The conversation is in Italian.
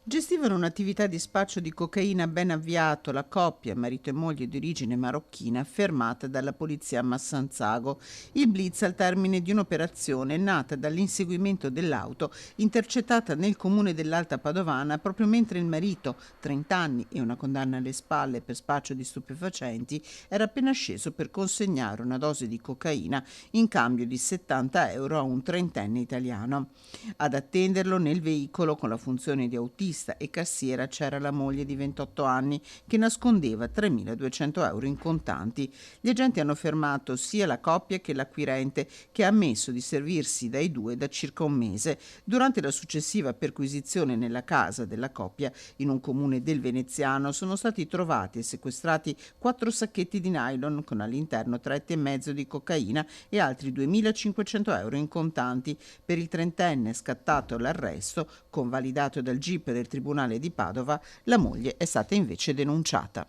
Gestivano un'attività di spaccio di cocaina ben avviato la coppia, marito e moglie di origine marocchina, fermata dalla polizia a Massanzago. Il blitz al termine di un'operazione nata dall'inseguimento dell'auto intercettata nel comune dell'Alta Padovana proprio mentre il marito, 30 anni e una condanna alle spalle per spaccio di stupefacenti, era appena sceso per consegnare una dose di cocaina in cambio di 70 euro a un trentenne italiano. Ad attenderlo nel veicolo con la funzione di autista e cassiera c'era la moglie di 28 anni che nascondeva 3.200 euro in contanti. Gli agenti hanno fermato sia la coppia che l'acquirente, che ha ammesso di servirsi dai due da circa un mese. Durante la successiva perquisizione nella casa della coppia in un comune del Veneziano sono stati trovati e sequestrati 4 sacchetti di nylon con all'interno 3,5 di cocaina e altri 2.500 euro in contanti. Per il trentenne scattato l'arresto, convalidato dal GIP del Tribunale di Padova, la moglie è stata invece denunciata.